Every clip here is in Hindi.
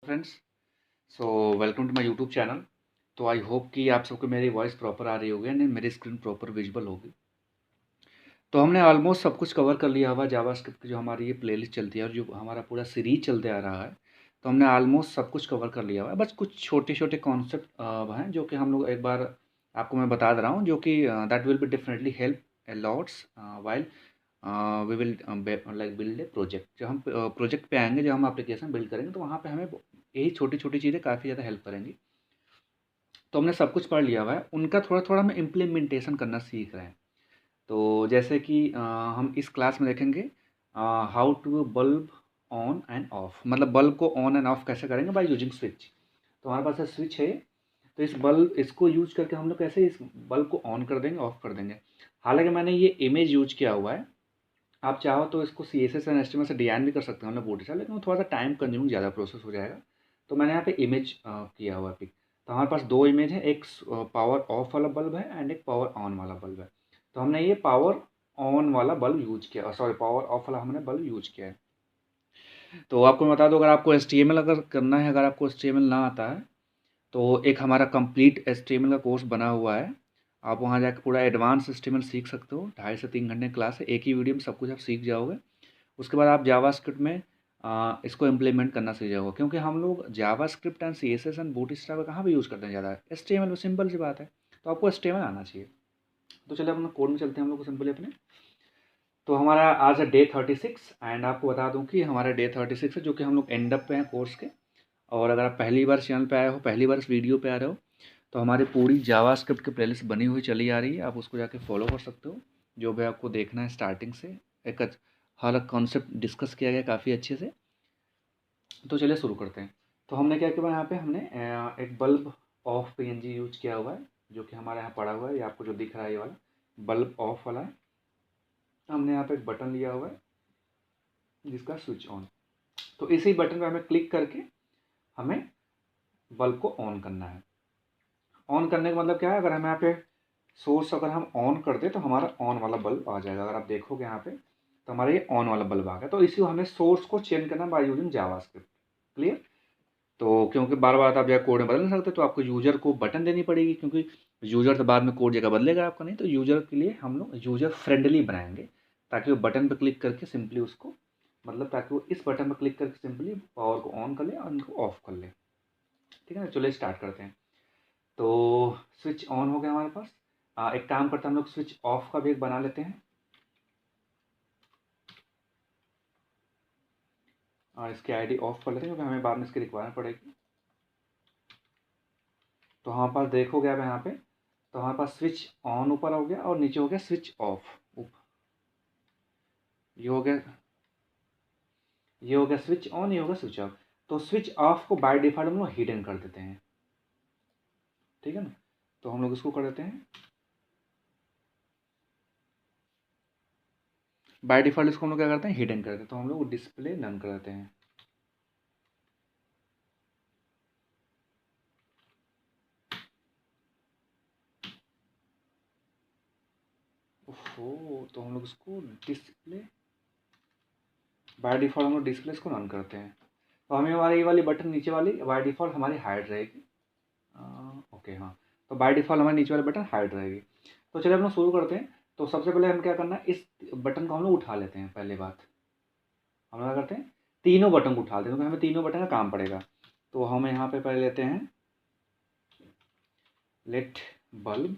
Friends, so welcome to my YouTube channel. तो आई होप कि आप सबको मेरी वॉइस प्रॉपर आ रही होगी एंड मेरी स्क्रीन प्रॉपर विजिबल होगी। तो हमने ऑलमोस्ट सब कुछ कवर कर लिया हुआ जावास्क्रिप्ट की जो हमारी ये प्लेलिस्ट चलती है और जो हमारा पूरा सीरीज चलते आ रहा है। तो हमने ऑलमोस्ट सब कुछ कवर कर लिया हुआ है, बस कुछ छोटे छोटे कॉन्सेप्ट हैं जो कि हम लोग एक बार आपको मैं बता दे रहा हूँ, जो कि that will be definitely help a lots while we will like build a project. जब हम प्रोजेक्ट पे आएंगे, जब हम एप्लीकेशन बिल्ड करेंगे, तो वहाँ पे हमें यही छोटी छोटी चीज़ें काफ़ी ज़्यादा हेल्प करेंगी। तो हमने सब कुछ पढ़ लिया हुआ है, उनका थोड़ा थोड़ा हम इम्प्लीमेंटेशन करना सीख रहे हैं। तो जैसे कि हम इस क्लास में देखेंगे how to bulb on and off, मतलब बल्ब को ऑन एंड ऑफ कैसे करेंगे बाय यूजिंग स्विच। तो हमारे पास स्विच है, तो इस बल्ब इसको यूज करके हम लोग कैसे इस बल्ब को ऑन कर देंगे, ऑफ कर देंगे। हालांकि मैंने ये इमेज यूज किया हुआ है, आप चाहो तो इसको C S S and H से डिजाइन भी कर सकते हैं हमने बोर्ड से, लेकिन वो थोड़ा सा टाइम कंज्यूमिंग ज़्यादा प्रोसेस हो जाएगा। तो मैंने यहाँ पे इमेज किया हुआ है पिक। तो हमारे पास दो इमेज है, एक पावर ऑफ वाला बल्ब है एंड एक पावर ऑन वाला बल्ब है। तो हमने ये पावर ऑन वाला बल्ब यूज किया, सॉरी पावर ऑफ वाला हमने बल्ब यूज किया है। तो आपको मैं बता दूं, अगर आपको HTML अगर करना है, अगर आपको HTML ना आता है, तो एक हमारा कंप्लीट HTML का कोर्स बना हुआ है। आप वहाँ जाकर पूरा एडवांस HTML सीख सकते हो, 2.5 से 3 घंटे क्लास है, एक ही वीडियो में सब कुछ आप सीख जाओगे। उसके बाद आप जावास्क्रिप्ट में इसको इम्प्लीमेंट करना सीख जाओगे, क्योंकि हम लोग JavaScript and CSS and bootstrap कहाँ पे यूज़ करते हैं ज़्यादा, HTML में। सिंपल सी बात है, तो आपको HTML आना चाहिए। तो चलिए अपना कोड में चलते हैं हम लोग सिंपली अपने। तो हमारा आज है डे 36 एंड आपको बता दूं कि हमारा डे 36 है, जो कि हम लोग एंड अप पे हैं कोर्स के। और अगर आप पहली बार चैनल पे आए हो, पहली बार इस वीडियो पे आ रहे हो, तो हमारी पूरी जावास्क्रिप्ट की प्लेलिस्ट बनी हुई चली आ रही है, आप उसको जाके फॉलो कर सकते हो। जो भी आपको देखना है स्टार्टिंग से, एक हर कॉन्सेप्ट डिस्कस किया गया काफ़ी अच्छे से। तो चलिए शुरू करते हैं। तो हमने क्या किया, यहाँ पे हमने एक बल्ब ऑफ PNG यूज किया हुआ है, जो कि हमारे यहाँ पड़ा हुआ है। ये आपको जो दिख रहा है ये वाला बल्ब ऑफ वाला है। हमने यहाँ पे एक बटन लिया हुआ है जिसका स्विच ऑन। तो इसी बटन पे हमें क्लिक करके हमें बल्ब को ऑन करना है। ऑन करने का मतलब क्या है, अगर हम यहाँ पे सोर्स अगर हम ऑन कर दें, तो हमारा ऑन वाला बल्ब आ जाएगा। अगर आप देखोगे यहाँ पे, तो हमारा ये ऑन वाला बल्ब आ गया। तो इसी हमें सोर्स को चेंज करना बाय यूजिंग जावास्क्रिप्ट। क्लियर? तो क्योंकि बार बार आप कोड में बदल नहीं सकते, तो आपको यूजर को बटन देनी पड़ेगी, क्योंकि यूजर तो बाद में कोड जगह बदलेगा आपका नहीं। तो यूजर के लिए हम लोग यूजर फ्रेंडली बनाएंगे, ताकि वो बटन पर क्लिक करके सिंपली उसको, मतलब ताकि वो इस बटन पर क्लिक करके सिंपली पावर को ऑन कर ले और इनको ऑफ कर ले। ठीक है ना? चलिए स्टार्ट करते हैं। तो स्विच ऑन हो गया हमारे पास। एक काम करते हैं, हम लोग स्विच ऑफ का भी एक बना लेते हैं। और इसकी आईडी ऑफ कर लेते हैं, क्योंकि हमें बाद में इसकी रिक्वायरमेंट पड़ेगी। तो हमारे पास देखोगे आप यहाँ पे, तो हमारे पास स्विच ऑन ऊपर हो गया और नीचे हो गया स्विच ऑफ। ये हो गया, ये हो गया स्विच ऑन, ये हो गया स्विच ऑफ। तो स्विच ऑफ को बाय डिफॉल्ट हम लोग हिडन कर देते हैं। ठीक है ना? तो हम लोग इसको कर देते हैं बाय डिफॉल्ट, इसको हम लोग क्या करते हैं, हिडन कर देते हैं। तो हम लोग डिस्प्ले नन कर देते हैं। ओहो, तो हम लोग इसको डिस्प्ले, बाय डिफॉल्ट हम लोग डिस्प्ले को ऑन करते हैं। तो हमें हमारी ये वाली बटन नीचे वाली बाय डिफॉल्ट हमारी हाइड रहेगी। ओके, हाँ। तो बाय डिफॉल्ट हमारी नीचे वाली बटन हाइड रहेगी। तो चलिए हम लोग शुरू करते हैं। तो सबसे पहले हम क्या करना है, इस बटन को हम लोग उठा लेते हैं। पहले बात हम लोग क्या करते हैं, तीनों बटन को उठा लेते हैं, क्योंकि हमें तीनों बटन का काम पड़ेगा। तो हम यहाँ पे पहले लेते हैं लेट बल्ब,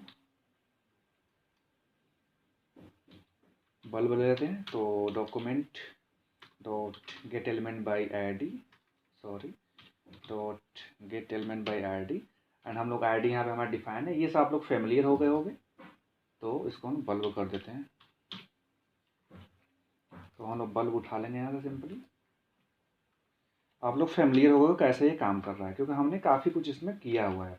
बल्ब ले लेते हैं। तो document dot gate element by ID, sorry, dot gate element by ID। And हम लोग ID यहाँ पे हमारा डिफाइन है, ये सब आप लोग फेमिलियर हो गए होंगे। तो इसको हम बल्ब कर देते हैं। तो हम लोग बल्ब उठा लेंगे यहाँ से सिंपली। आप लोग फेमिलियर हो गए कैसे ये काम कर रहा है, क्योंकि हमने काफ़ी कुछ इसमें किया हुआ है अब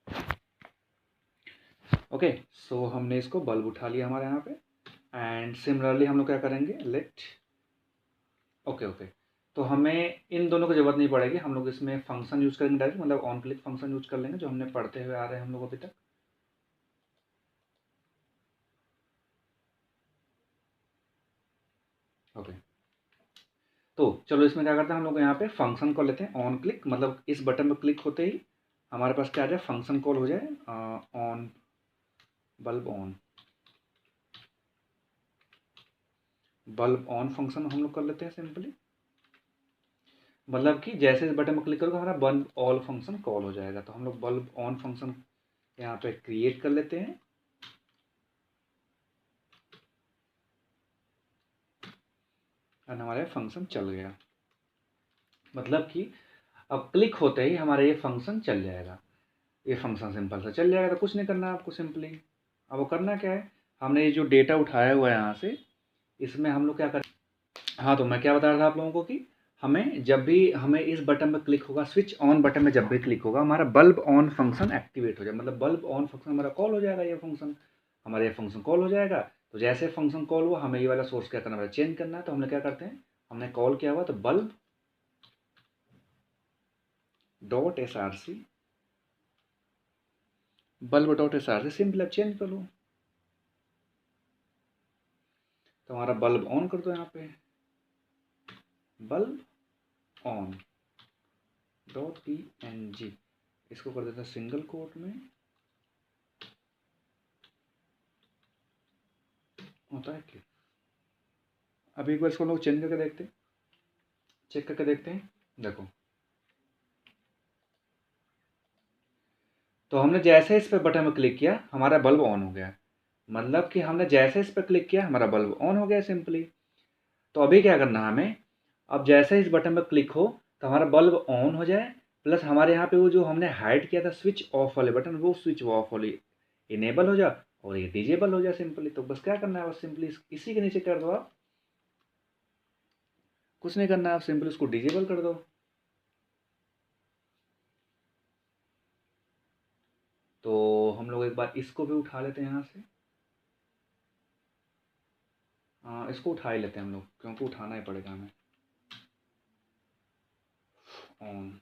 तक। ओके, सो हमने इसको बल्ब उठा लिया हमारे यहाँ पे। एंड सिमिलरली हम लोग क्या करेंगे, लेट, ओके ओके। तो हमें इन दोनों की जरूरत नहीं पड़ेगी, हम लोग इसमें फंक्शन यूज करेंगे डायरेक्ट, मतलब ऑन क्लिक फंक्शन यूज कर लेंगे, जो हमने पढ़ते हुए आ रहे हैं हम लोग अभी तक। ओके, तो चलो इसमें क्या करते हैं हम लोग, यहाँ पे फंक्शन कॉल लेते हैं ऑन क्लिक, मतलब इस बटन पर क्लिक होते ही हमारे पास क्या आ जाए, फंक्शन कॉल हो जाए on bulb on, bulb on function हम लोग कर लेते हैं सिंपली। मतलब कि जैसे इस बटन पर क्लिक करोगे हमारा बल्ब ऑल फंक्शन कॉल हो जाएगा। तो हम लोग बल्ब ऑन फंक्शन यहाँ पे क्रिएट कर लेते हैं, और हमारा फंक्शन चल गया। मतलब कि अब क्लिक होते ही हमारा ये फंक्शन चल जाएगा, ये फंक्शन सिंपल सा चल जाएगा। तो कुछ नहीं करना है आपको, सिंपली अब वो करना क्या है, हमने ये जो डेटा उठाया हुआ है यहाँ से, इसमें हम लोग क्या करें, हाँ तो मैं क्या बता रहा था आप लोगों को कि हमें जब भी हमें इस बटन पर क्लिक होगा, स्विच ऑन बटन में जब भी क्लिक होगा, हमारा बल्ब ऑन फंक्शन एक्टिवेट हो जाए, मतलब बल्ब ऑन फंक्शन हमारा कॉल हो जाएगा, ये फंक्शन हमारा ये फंक्शन कॉल हो जाएगा। तो जैसे फंक्शन कॉल हुआ हमें ये वाला सोर्स क्या करना है, चेंज करना है। तो हमने क्या करते हैं, हमने कॉल किया हुआ तो bulb dot S R C, bulb dot S R C simple अब चेंज कर लो, तो हमारा बल्ब ऑन कर दो, यहाँ पे bulb on dot P N G, इसको कर देते हैं सिंगल कोट में, होता है कि अभी एक बार इसको लोग चेंज करके देखते हैं, चेक करके देखते हैं। देखो तो हमने जैसे इस पर बटन में क्लिक किया हमारा बल्ब ऑन हो गया, मतलब कि हमने जैसे इस पर क्लिक किया हमारा बल्ब ऑन हो गया सिंपली। तो अभी क्या करना है हमें, अब जैसे इस बटन पर क्लिक हो तो हमारा बल्ब ऑन हो जाए, प्लस हमारे यहाँ पे वो जो हमने हाइड किया था स्विच ऑफ वाले बटन, वो स्विच ऑफ वाली इनेबल हो जाए और ये डिजेबल हो जाए सिंपली। तो बस क्या करना है, बस सिंपली इसी के नीचे कर दो आप, कुछ नहीं करना है, आप सिंपली उसको डिजेबल कर दो। तो हम लोग एक बार इसको भी उठा लेते हैं यहाँ से, इसको उठा ही लेते हैं हम लोग, क्योंकि उठाना ही पड़ेगा हमें ऑन।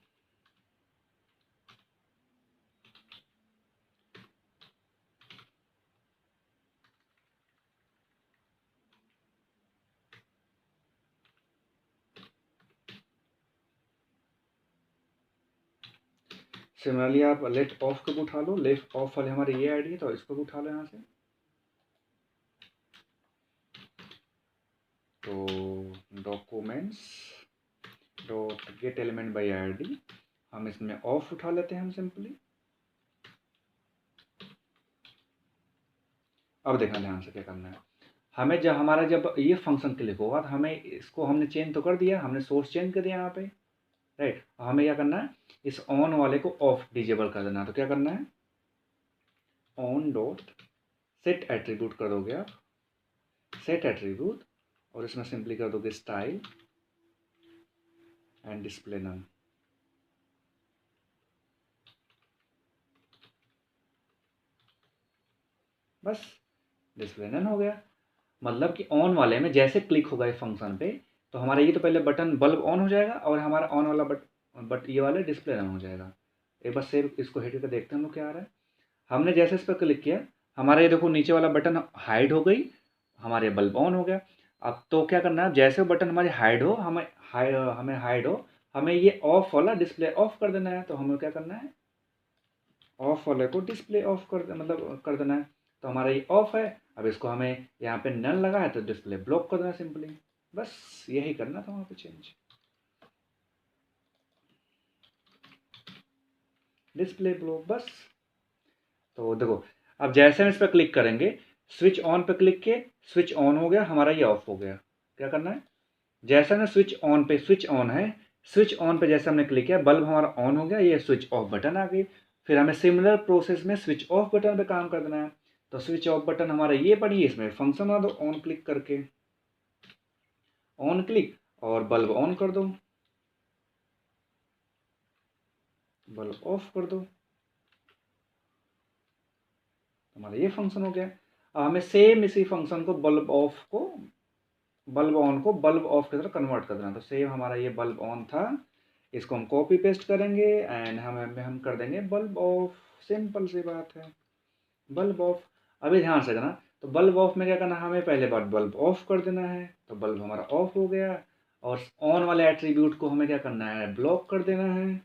सिमिलरली आप लेट ऑफ को भी उठा लो, लेफ्ट ऑफ वाले हमारे ये आईडी है तो इसको भी उठा लो यहाँ से। तो documents dot gate element by ID, हम इसमें ऑफ उठा लेते हैं हम सिंपली। अब देखना ध्यान से क्या करना है, हमें जब हमारा जब ये फंक्शन क्लिक होगा तो हमें इसको हमने चेंज तो कर दिया, हमने सोर्स चेंज कर दिया यहाँ पे, राइट। हमें क्या करना है, इस ऑन वाले को ऑफ डिजेबल कर देना। तो क्या करना है, ऑन डॉट सेट एट्रीब्यूट कर दोगे आप, सेट एट्रीब्यूट, और इसमें सिंपली कर दोगे स्टाइल एंड डिस्प्ले नन। बस डिस्प्ले नन हो गया, मतलब कि ऑन वाले में जैसे क्लिक होगा इस फंक्शन पे तो हमारा ये तो पहले बटन बल्ब ऑन हो जाएगा और हमारा ऑन वाला बट ये वाला डिस्प्ले ऑन हो जाएगा। एक बार सेव इसको हिट करके देखते हैं हम लोग क्या आ रहा है। हमने जैसे इस पर क्लिक किया हमारा ये देखो नीचे वाला बटन हाइड हो गई, हमारे बल्ब ऑन हो गया। अब तो क्या करना है, जैसे बटन हमारे हाइड हो, हमें हाइड हो, हमें ये ऑफ वाला डिस्प्ले ऑफ कर देना है। तो हमें क्या करना है, ऑफ वाले को डिस्प्ले ऑफ कर मतलब कर देना है। तो हमारा ये ऑफ है, अब इसको हमें यहाँ पे नल लगा है तो डिस्प्ले ब्लॉक कर देना सिंपली। बस यही करना था वहाँ पे चेंज, डिस्प्ले ब्लॉक बस। तो देखो अब जैसे हम इस पर क्लिक करेंगे, स्विच ऑन पे क्लिक किए, स्विच ऑन हो गया, हमारा ये ऑफ हो गया। क्या करना है, जैसा ना स्विच ऑन पे, स्विच ऑन है, स्विच ऑन पे जैसे हमने क्लिक किया बल्ब हमारा ऑन हो गया, ये स्विच ऑफ बटन आ गई। फिर हमें सिमिलर प्रोसेस में स्विच ऑफ बटन पे काम कर देना है। तो स्विच ऑफ बटन हमारा ये पड़ी, इसमें फंक्शन आ दो ऑन क्लिक करके, ऑन क्लिक और बल्ब ऑन कर दो, बल्ब ऑफ कर दो, हमारा ये फंक्शन हो गया। अब हमें सेम इसी फंक्शन को बल्ब ऑफ को, बल्ब ऑन को बल्ब ऑफ की तरह कन्वर्ट कर देना। तो सेम हमारा ये बल्ब ऑन था, इसको हम कॉपी पेस्ट करेंगे एंड हम कर देंगे बल्ब ऑफ, सिंपल सी बात है, बल्ब ऑफ। अभी ध्यान से करना, तो बल्ब ऑफ में क्या करना है, हमें पहले बार बल्ब ऑफ कर देना है, तो बल्ब हमारा ऑफ हो गया। और ऑन वाले एट्रीब्यूट को हमें क्या करना है, ब्लॉक कर देना है,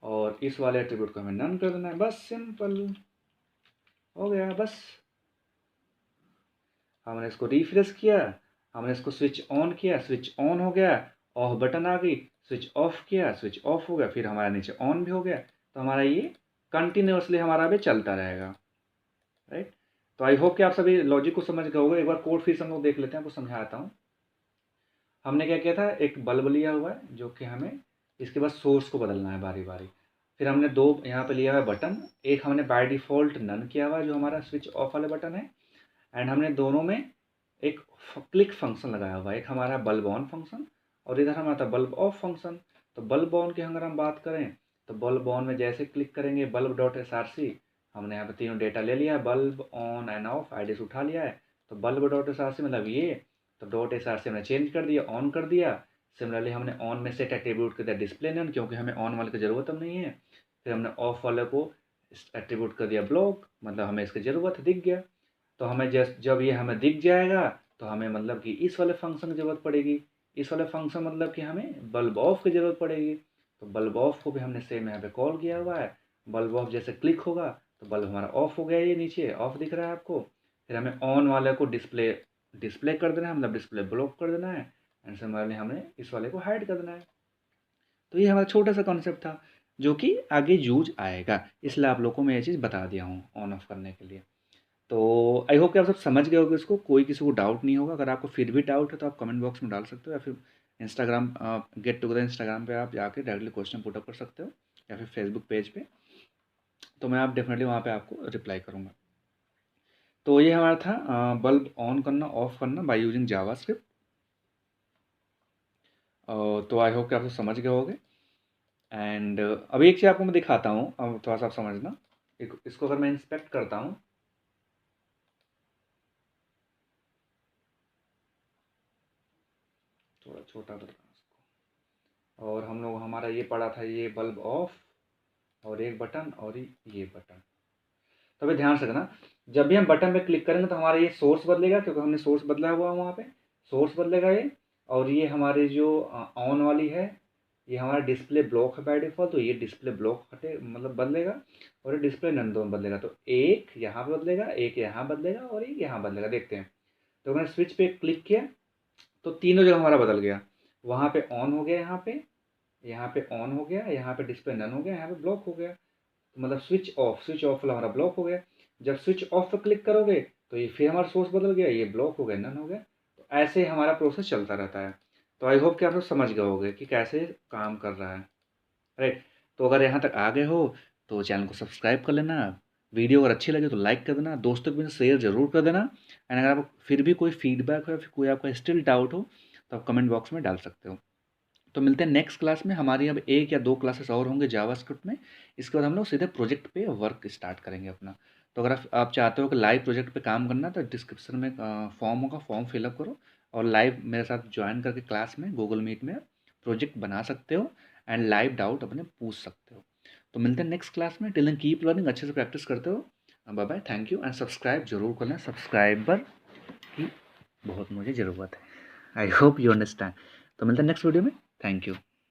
और इस वाले एट्रीब्यूट को हमें नन कर देना है। बस सिंपल हो गया। बस हमने इसको रिफ्रेश किया, हमने इसको स्विच ऑन किया, स्विच ऑन हो गया, ऑफ बटन आ गई, स्विच ऑफ किया, स्विच ऑफ हो गया, फिर हमारा नीचे ऑन भी हो गया। तो हमारा ये कंटिन्यूसली हमारा भी चलता रहेगा, राइट। तो आई होप कि आप सभी लॉजिक को समझ गए होंगे। एक बार कोड फिर से हम लोग देख लेते हैं, आपको समझाता हूँ। हमने क्या किया था, एक बल्ब लिया हुआ है जो कि हमें इसके बाद सोर्स को बदलना है बारी बारी। फिर हमने दो यहाँ पे लिया हुआ है बटन, एक हमने बाय डिफ़ॉल्ट नन किया हुआ है जो हमारा स्विच ऑफ वाला बटन है, एंड हमने दोनों में एक क्लिक फंक्शन लगाया हुआ है। एक हमारा बल्ब ऑन फंक्शन और इधर हमारा था बल्ब ऑफ फंक्शन। तो बल्ब ऑन की अगर हम बात करें तो बल्ब ऑन में जैसे क्लिक करेंगे बल्ब डॉट src, हमने यहाँ पे तीनों डेटा ले लिया है, bulb on and of ID से उठा लिया है। तो बल्ब डॉट src मतलब ये, तो डॉट src हमने चेंज कर दिया, ऑन कर दिया। सिमिलरली हमने ऑन में सेट एट्रीब्यूट कर दिया डिस्प्ले नन, क्योंकि हमें ऑन वाले की ज़रूरत अब नहीं है। फिर हमने ऑफ वाले को एट्रीब्यूट कर दिया ब्लॉक, मतलब हमें इसकी ज़रूरत है, दिख गया। तो हमें जब ये हमें दिख जाएगा तो हमें मतलब कि इस वाले फंक्शन की ज़रूरत पड़ेगी। इस वाले फंक्शन मतलब कि हमें बल्ब ऑफ की ज़रूरत पड़ेगी। तो बल्ब ऑफ को भी हमने सेम यहाँ पे कॉल किया हुआ है। बल्ब ऑफ जैसे क्लिक होगा तो बल्ब हमारा ऑफ हो गया, ये नीचे ऑफ दिख रहा है आपको। फिर हमें ऑन वाले को डिस्प्ले डिस्प्ले कर देना है, मतलब डिस्प्ले ब्लॉक कर देना है, एंड सिमिलरली हमें इस वाले को हाइड कर देना है। तो ये हमारा छोटा सा कॉन्सेप्ट था जो कि आगे यूज आएगा, इसलिए आप लोगों को मैं ये चीज़ बता दिया हूँ ऑन ऑफ करने के लिए। तो आई होप कि आप सब समझ गए होंगे इसको, कोई किसी को डाउट नहीं होगा। अगर आपको फिर भी डाउट है तो आप कमेंट बॉक्स में डाल सकते हो, या फिर इंस्टाग्राम गेट टुगेदर इंस्टाग्राम पे आप जाके डायरेक्टली क्वेश्चन पुटअप कर सकते हो, या फिर फेसबुक पेज पे, तो मैं आप डेफिनेटली वहाँ पे आपको रिप्लाई करूँगा। तो ये हमारा था बल्ब ऑन करना ऑफ करना बाय यूजिंग जावास्क्रिप्ट। तो आई होप कि आप सब समझ गए होंगे। एंड अभी एक चीज़ आपको मैं दिखाता हूँ, अब थोड़ा सा आप समझना। इसको अगर मैं इंस्पेक्ट करता हूँ, थोड़ा छोटा कर रहा हूँ इसको, और हम लोग हमारा ये पड़ा था, ये बल्ब ऑफ और एक बटन और ये बटन। तो अभी ध्यान से रखना, जब भी हम बटन पे क्लिक करेंगे तो हमारा ये सोर्स बदलेगा, क्योंकि हमने सोर्स बदला हुआ है वहाँ पे, सोर्स बदलेगा ये। और ये हमारे जो ऑन वाली है, ये हमारा डिस्प्ले ब्लॉक है बाय डिफ़ॉल्ट, तो ये डिस्प्ले ब्लॉक हटे मतलब बदलेगा, और ये डिस्प्ले नन दोनों बदलेगा। तो एक यहाँ पे बदलेगा, एक यहाँ बदलेगा, और एक यहाँ बदलेगा। देखते हैं, तो मैंने स्विच पे क्लिक किया तो तीनों जगह हमारा बदल गया। वहाँ पे ऑन हो गया, यहाँ पे ऑन हो गया, यहाँ पे डिस्प्ले नन हो गया, यहाँ पे ब्लॉक हो गया। तो मतलब स्विच ऑफ वाला हमारा ब्लॉक हो गया। जब स्विच ऑफ पर क्लिक करोगे तो ये फिर हमारा सोर्स बदल गया, ये ब्लॉक हो गया, नन हो गया। तो ऐसे हमारा प्रोसेस चलता रहता है। तो आई होप कि आप लोग समझ गए होंगे कि कैसे काम कर रहा है, राइट। तो अगर यहाँ तक आ गए हो तो चैनल को सब्सक्राइब कर लेना, वीडियो अगर अच्छी लगे तो लाइक कर देना, दोस्तों के बीच शेयर जरूर कर देना। एंड अगर आप फिर भी कोई फीडबैक हो या फिर कोई आपका स्टिल डाउट हो तो आप कमेंट बॉक्स में डाल सकते हो। तो मिलते हैं नेक्स्ट क्लास में। हमारी अब एक या दो क्लासेस और होंगे जावास्क्रिप्ट में। इसके बाद हम लोग सीधे प्रोजेक्ट पे वर्क स्टार्ट करेंगे अपना। तो अगर आप चाहते हो कि लाइव प्रोजेक्ट पे काम करना, तो डिस्क्रिप्शन में फॉर्म होगा, फॉर्म फिलअप करो और लाइव मेरे साथ ज्वाइन करके क्लास में गूगल मीट में प्रोजेक्ट बना सकते हो, एंड लाइव डाउट अपने पूछ सकते हो। तो मिलते हैं नेक्स्ट क्लास में। टिल देन कीप लर्निंग, अच्छे से प्रैक्टिस करते हो। Bye bye, thank you, and subscribe जरूर करना, सब्सक्राइबर की बहुत मुझे ज़रूरत है। I hope you understand. तो मिलते हैं नेक्स्ट वीडियो में। Thank you.